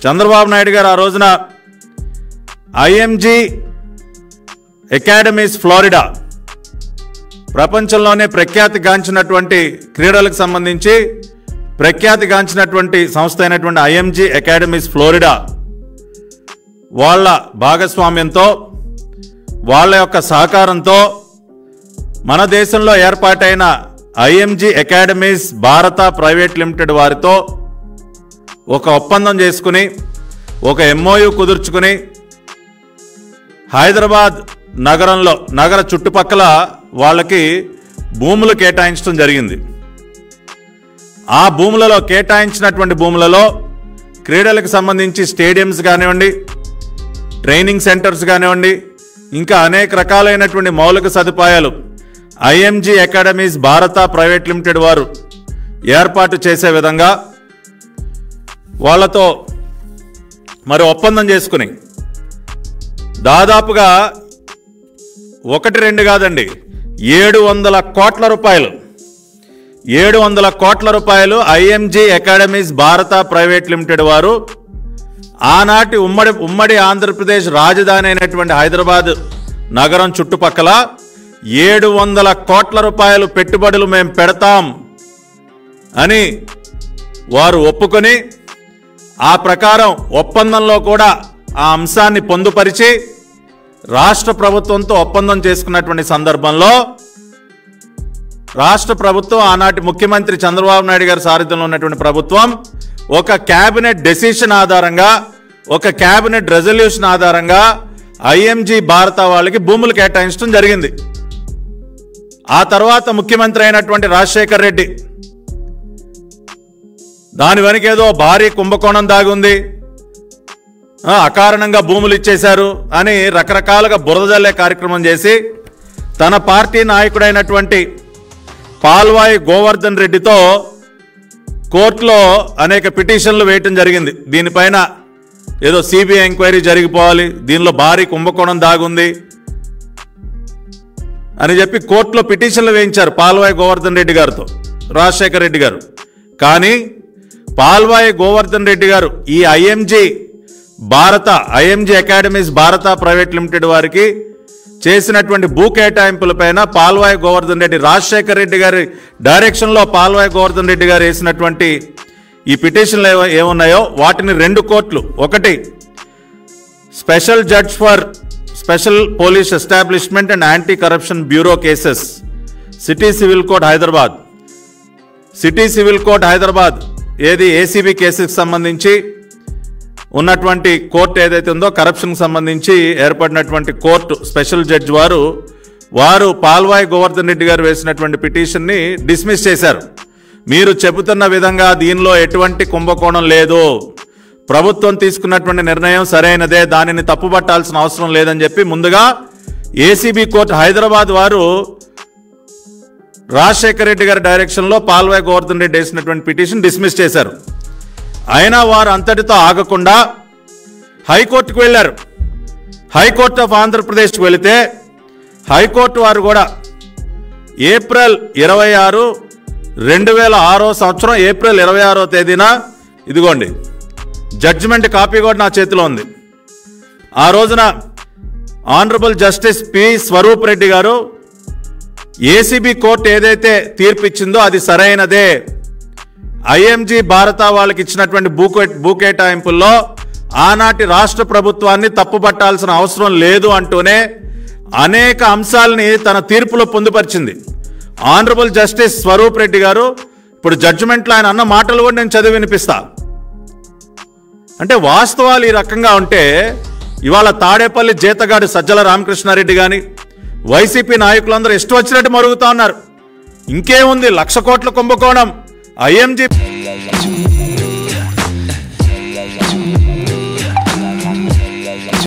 చంద్రబాబు నాయుడు గారు ఆ రోజున ఐఎంజీ అకాడమీస్ ఫ్లోరిడా ప్రపంచంలోనే ప్రఖ్యాతిగాంచినటువంటి క్రీడలకు సంబంధించి ప్రఖ్యాతిగాంచినటువంటి సంస్థ అయినటువంటి ఐఎంజీ అకాడమీస్ ఫ్లోరిడా వాళ్ళ భాగస్వామ్యంతో వాళ్ళ యొక్క సహకారంతో మన దేశంలో ఏర్పాటైన ఐఎంజీ అకాడమీస్ భారత ప్రైవేట్ లిమిటెడ్ వారితో ఒక ఒప్పందం చేసుకుని ఒక ఎంఓయు కుదుర్చుకుని హైదరాబాద్ నగరంలో నగర చుట్టుపక్కల వాళ్ళకి భూములు కేటాయించడం జరిగింది. ఆ భూములలో కేటాయించినటువంటి భూములలో క్రీడలకు సంబంధించి స్టేడియంస్ కానివ్వండి, ట్రైనింగ్ సెంటర్స్ కానివ్వండి, ఇంకా అనేక రకాలైనటువంటి మౌలిక సదుపాయాలు ఐఎంజీ అకాడమీస్ భారత ప్రైవేట్ లిమిటెడ్ వారు ఏర్పాటు చేసే విధంగా వాళ్ళతో మరి ఒప్పందం చేసుకుని దాదాపుగా 1-2 కాదండి 700 కోట్ల రూపాయలు ఐఎంజీ అకాడమీస్ భారత ప్రైవేట్ లిమిటెడ్ వారు ఆనాటి ఉమ్మడి ఆంధ్రప్రదేశ్ రాజధాని అయినటువంటి హైదరాబాద్ నగరం చుట్టుపక్కల 700 కోట్ల రూపాయలు పెట్టుబడులు మేము పెడతాం అని వారు ఒప్పుకొని ఆ ప్రకారం ఒప్పందంలో కూడా ఆ అంశాన్ని పొందుపరిచి రాష్ట్ర ప్రభుత్వంతో ఒప్పందం చేసుకున్నటువంటి సందర్భంలో రాష్ట్ర ప్రభుత్వం ఆనాటి ముఖ్యమంత్రి చంద్రబాబు నాయుడు గారి సారథ్యంలో ఉన్నటువంటి ప్రభుత్వం ఒక క్యాబినెట్ డెసిషన్ ఆధారంగా ఒక క్యాబినెట్ రెజల్యూషన్ ఆధారంగా ఐఎంజీ భారత వాళ్ళకి భూములు కేటాయించడం జరిగింది. ఆ తర్వాత ముఖ్యమంత్రి అయినటువంటి రాజశేఖర్ రెడ్డి దాని వెనక ఏదో భారీ కుంభకోణం దాగుంది, అకారణంగా భూములు ఇచ్చేశారు అని రకరకాలుగా బురద జల్లే కార్యక్రమం చేసి తన పార్టీ నాయకుడైనటువంటి పాల్వాయి గోవర్ధన్ రెడ్డితో కోర్టులో అనేక పిటిషన్లు వేయటం జరిగింది. దీనిపైన ఏదో సిబిఐ ఎంక్వైరీ జరిగిపోవాలి, దీనిలో భారీ కుంభకోణం దాగుంది అని చెప్పి కోర్టులో పిటిషన్లు వేయించారు పాల్వాయి గోవర్ధన్ రెడ్డి గారితో రాజశేఖర్ రెడ్డి గారు. కానీ పాల్వాయి గోవర్ధన్ రెడ్డి గారు ఈ ఐఎంజీ అకాడమీస్ భారత ప్రైవేట్ లిమిటెడ్ వారికి చేసినటువంటి భూ కేటాయింపులపైన పాల్వాయి గోవర్ధన్ రెడ్డి రాజశేఖర్ రెడ్డి గారి డైరెక్షన్లో పాల్వాయి గోవర్ధన్ రెడ్డి గారు వేసినటువంటి ఈ పిటిషన్లు ఏమున్నాయో వాటిని 2 కోర్టులు, ఒకటి special judge for special police establishment and anti corruption bureau cases city civil court Hyderabad ఏది ఏసీబీ కేసుకు సంబంధించి ఉన్నటువంటి కోర్టు ఏదైతే ఉందో కరప్షన్కి సంబంధించి ఏర్పడినటువంటి కోర్టు స్పెషల్ జడ్జ్ వారు పాల్వాయి గోవర్ధన్ రెడ్డి గారు వేసినటువంటి పిటిషన్ని డిస్మిస్ చేశారు. మీరు చెబుతున్న విధంగా దీనిలో ఎటువంటి కుంభకోణం లేదు, ప్రభుత్వం తీసుకున్నటువంటి నిర్ణయం సరైనదే, దానిని తప్పుపట్టాల్సిన అవసరం లేదని చెప్పి ముందుగా ఏసీబీ కోర్టు హైదరాబాద్ వారు రాజశేఖర్ రెడ్డి గారి డైరెక్షన్లో పాల్వాయి గోవర్ధన్ రెడ్డి వేసినటువంటి పిటిషన్ డిస్మిస్ చేశారు. అయినా వారు అంతటితో ఆగకుండా హైకోర్టుకు వెళ్ళారు. హైకోర్టు ఆఫ్ ఆంధ్రప్రదేశ్కి వెళితే హైకోర్టు వారు కూడా ఏప్రిల్ 26, 2006 ఏప్రిల్ 26వ తేదీన ఇదిగోండి జడ్జిమెంట్ కాపీ కూడా నా చేతిలో ఉంది. ఆ రోజున honourable justice P Swaroop Reddy గారు ఏసీబీ కోర్టు ఏదైతే తీర్పు ఇచ్చిందో అది సరైనదే, ఐఎంజీ భారత వాళ్ళకి ఇచ్చినటువంటి భూ కేటాయింపుల్లో ఆనాటి రాష్ట్ర ప్రభుత్వాన్ని తప్పుపట్టాల్సిన అవసరం లేదు అంటూనే అనేక అంశాలని తన తీర్పులో పొందుపరిచింది. ఆనరబుల్ జస్టిస్ స్వరూప్ రెడ్డి గారు ఇప్పుడు జడ్జిమెంట్లో ఆయన అన్న మాటలు కూడా నేను చదివి వినిపిస్తా. అంటే వాస్తవాలు ఈ రకంగా ఉంటే ఇవాళ తాడేపల్లి జీతగాడు సజ్జల రామకృష్ణారెడ్డి కానీ వైసీపీ నాయకులందరూ ఇష్టం వచ్చినట్టు మరుగుతా ఉన్నారు. ఇంకేముంది 1,00,00,000 కోట్ల కుంభకోణం ఐఎంజీ